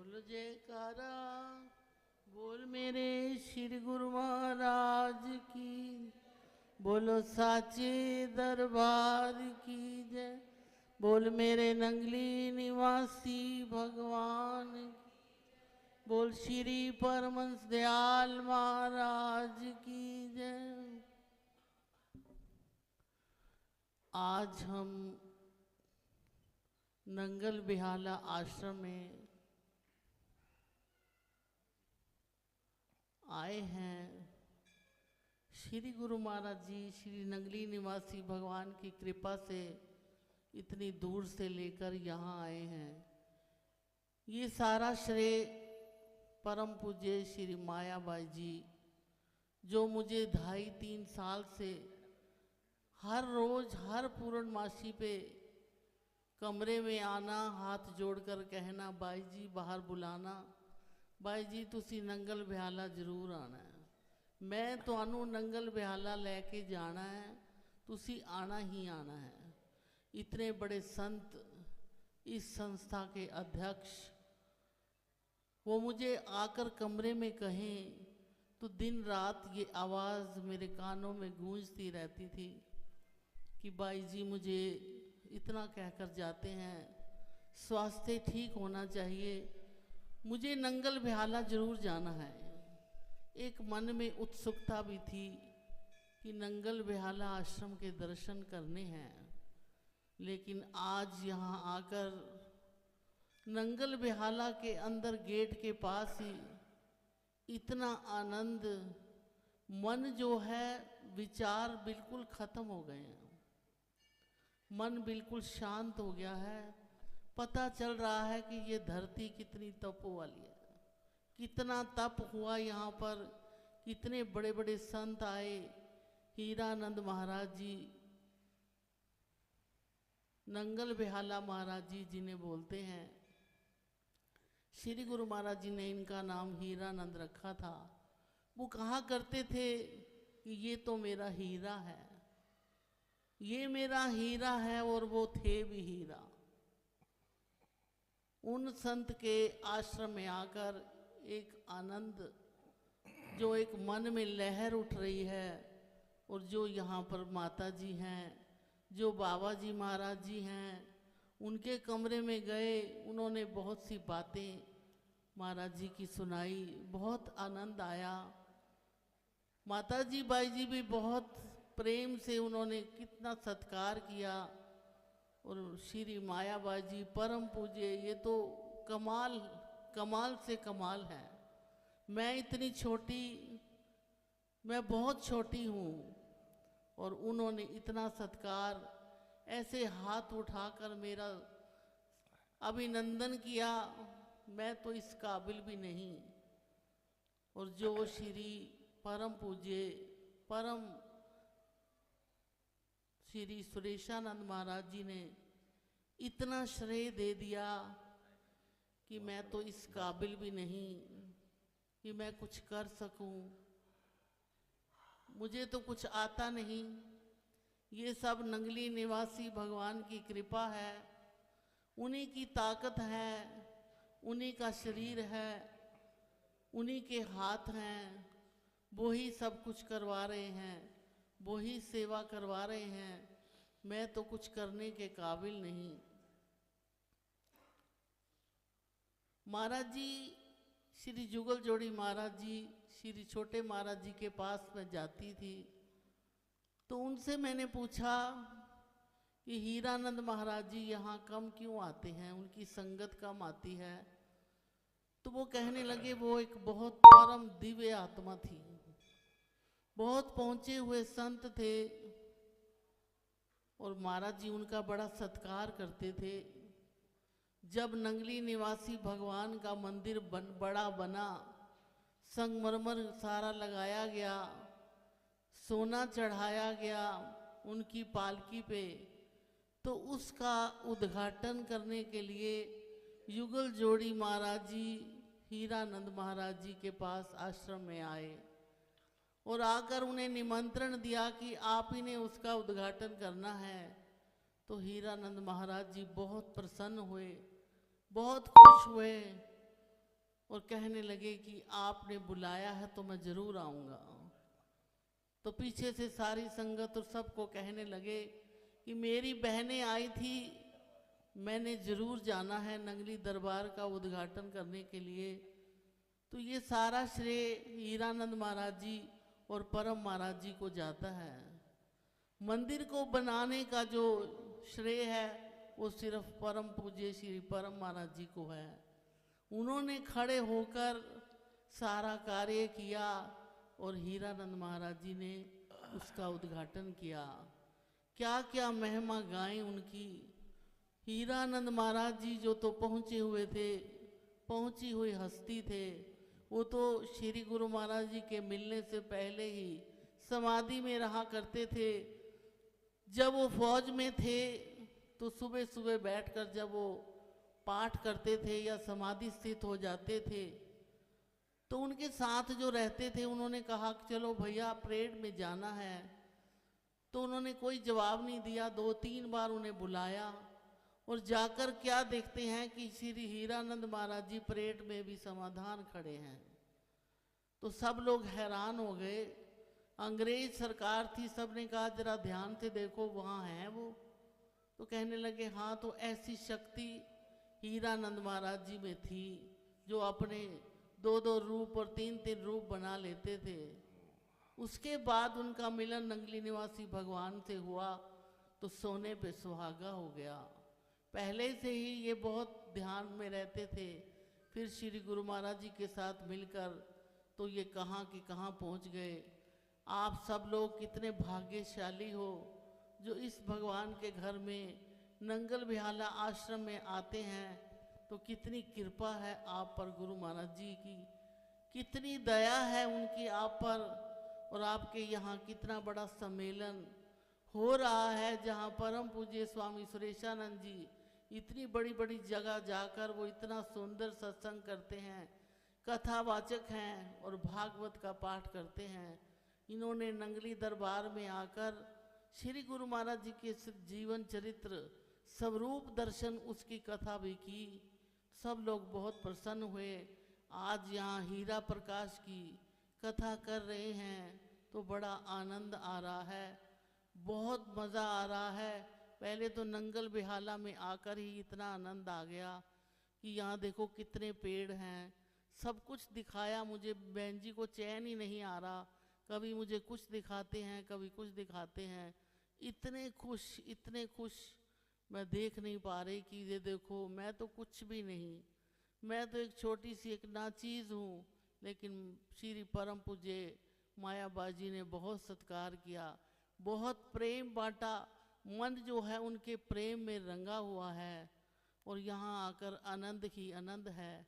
बोलो जयकारा, बोल मेरे श्री गुरु महाराज की, बोलो साचे दरबार की जय, बोल मेरे नंगली निवासी भगवान की, बोल श्री परमहंस दयाल महाराज की जय। आज हम नंगल बिहाला आश्रम में आए हैं। श्री गुरु महाराज जी श्री नंगली निवासी भगवान की कृपा से इतनी दूर से लेकर यहाँ आए हैं। ये सारा श्रेय परम पूज्य श्री मायाबाई जी, जो मुझे 2.5-3 साल से हर रोज हर पूर्णमासी पे कमरे में आना, हाथ जोड़कर कहना, बाई जी बाहर बुलाना, बाई जी तुसी नंगल बिहाला जरूर आना है, मैं तुहानू नंगल बिहाला लेके जाना है, तुसी आना ही आना है। इतने बड़े संत, इस संस्था के अध्यक्ष, वो मुझे आकर कमरे में कहें तो दिन रात ये आवाज़ मेरे कानों में गूंजती रहती थी कि बाई जी मुझे इतना कहकर जाते हैं, स्वास्थ्य ठीक होना चाहिए, मुझे नंगल बिहाला जरूर जाना है। एक मन में उत्सुकता भी थी कि नंगल बिहाला आश्रम के दर्शन करने हैं, लेकिन आज यहाँ आकर नंगल बिहाला के अंदर गेट के पास ही इतना आनंद, मन जो है विचार बिल्कुल खत्म हो गए हैं, मन बिल्कुल शांत हो गया है। पता चल रहा है कि ये धरती कितनी तप वाली है, कितना तप हुआ यहाँ पर, कितने बड़े बड़े संत आए। हीरानंद महाराज जी, नंगल बिहाला महाराज जी जिन्हें बोलते हैं, श्री गुरु महाराज जी ने इनका नाम हीरानंद रखा था। वो कहा करते थे कि ये तो मेरा हीरा है, ये मेरा हीरा है, और वो थे भी हीरा। उन संत के आश्रम में आकर एक आनंद, जो एक मन में लहर उठ रही है, और जो यहाँ पर माता जी हैं, जो बाबा जी महाराज जी हैं, उनके कमरे में गए, उन्होंने बहुत सी बातें महाराज जी की सुनाई, बहुत आनंद आया। माता जी बाई जी भी बहुत प्रेम से उन्होंने कितना सत्कार किया, और श्री मायाबाई जी परम पूज्य, ये तो कमाल कमाल से कमाल है। मैं इतनी छोटी, मैं बहुत छोटी हूँ, और उन्होंने इतना सत्कार, ऐसे हाथ उठाकर मेरा अभिनंदन किया, मैं तो इस काबिल भी नहीं। और जो श्री परम पूज्य परम श्री सुरेशानंद महाराज जी ने इतना श्रेय दे दिया कि मैं तो इस काबिल भी नहीं कि मैं कुछ कर सकूं, मुझे तो कुछ आता नहीं। ये सब नंगली निवासी भगवान की कृपा है, उन्हीं की ताकत है, उन्हीं का शरीर है, उन्हीं के हाथ हैं, वो ही सब कुछ करवा रहे हैं, वो ही सेवा करवा रहे हैं, मैं तो कुछ करने के काबिल नहीं। महाराज जी, श्री जुगल जोड़ी महाराज जी, श्री छोटे महाराज जी के पास मैं जाती थी, तो उनसे मैंने पूछा कि हीरानंद महाराज जी यहाँ कम क्यों आते हैं, उनकी संगत कम आती है। तो वो कहने लगे वो एक बहुत परम दिव्य आत्मा थी, बहुत पहुँचे हुए संत थे, और महाराज जी उनका बड़ा सत्कार करते थे। जब नंगली निवासी भगवान का मंदिर बड़ा बना, संगमरमर सारा लगाया गया, सोना चढ़ाया गया उनकी पालकी पे, तो उसका उद्घाटन करने के लिए युगल जोड़ी महाराज जी हीरानंद महाराज जी के पास आश्रम में आए, और आकर उन्हें निमंत्रण दिया कि आप ही ने उसका उद्घाटन करना है। तो हीरानंद महाराज जी बहुत प्रसन्न हुए, बहुत खुश हुए, और कहने लगे कि आपने बुलाया है तो मैं ज़रूर आऊँगा। तो पीछे से सारी संगत और सबको कहने लगे कि मेरी बहनें आई थी, मैंने ज़रूर जाना है नंगली दरबार का उद्घाटन करने के लिए। तो ये सारा श्रेय हीरानंद महाराज जी और परम महाराज जी को जाता है। मंदिर को बनाने का जो श्रेय है वो सिर्फ परम पूज्य श्री परम महाराज जी को है। उन्होंने खड़े होकर सारा कार्य किया और हीरानंद महाराज जी ने उसका उद्घाटन किया। क्या क्या महिमा गाएं उनकी। हीरानंद महाराज जी जो तो पहुँचे हुए थे, पहुँची हुई हस्ती थे, वो तो श्री गुरु महाराज जी के मिलने से पहले ही समाधि में रहा करते थे। जब वो फौज में थे तो सुबह सुबह बैठकर जब वो पाठ करते थे या समाधि स्थित हो जाते थे तो उनके साथ जो रहते थे उन्होंने कहा कि चलो भैया परेड में जाना है। तो उन्होंने कोई जवाब नहीं दिया। 2-3 बार उन्हें बुलाया और जाकर क्या देखते हैं कि श्री हीरानंद महाराज जी परेड में भी समाधान खड़े हैं। तो सब लोग हैरान हो गए। अंग्रेज सरकार थी, सब ने कहा जरा ध्यान से देखो वहाँ हैं वो। तो कहने लगे हाँ, तो ऐसी शक्ति हीरानंद महाराज जी में थी जो अपने 2-2 रूप और 3-3 रूप बना लेते थे। उसके बाद उनका मिलन नंगली निवासी भगवान से हुआ तो सोने पे सुहागा हो गया। पहले से ही ये बहुत ध्यान में रहते थे। फिर श्री गुरु महाराज जी के साथ मिलकर तो ये कहाँ की कहाँ पहुँच गए। आप सब लोग कितने भाग्यशाली हो जो इस भगवान के घर में नंगल बिहाला आश्रम में आते हैं। तो कितनी कृपा है आप पर गुरु महाराज जी की, कितनी दया है उनकी आप पर। और आपके यहाँ कितना बड़ा सम्मेलन हो रहा है जहाँ परम पूज्य स्वामी सुरेशानंद जी इतनी बड़ी बड़ी जगह जाकर वो इतना सुंदर सत्संग करते हैं, कथावाचक हैं और भागवत का पाठ करते हैं। इन्होंने नंगली दरबार में आकर श्री गुरु महाराज जी के जीवन चरित्र स्वरूप दर्शन उसकी कथा भी की। सब लोग बहुत प्रसन्न हुए। आज यहाँ हीरा प्रकाश की कथा कर रहे हैं तो बड़ा आनंद आ रहा है, बहुत मज़ा आ रहा है। पहले तो नंगल बिहाला में आकर ही इतना आनंद आ गया कि यहाँ देखो कितने पेड़ हैं, सब कुछ दिखाया मुझे। बहन जी को चैन ही नहीं आ रहा, कभी मुझे कुछ दिखाते हैं कभी कुछ दिखाते हैं। इतने खुश मैं देख नहीं पा रही कि ये देखो मैं तो कुछ भी नहीं, मैं तो एक छोटी सी एक नाचीज़ हूँ। लेकिन श्री परम पूज्य माया बाजी ने बहुत सत्कार किया, बहुत प्रेम बांटा। मन जो है उनके प्रेम में रंगा हुआ है और यहाँ आकर आनंद ही आनंद है।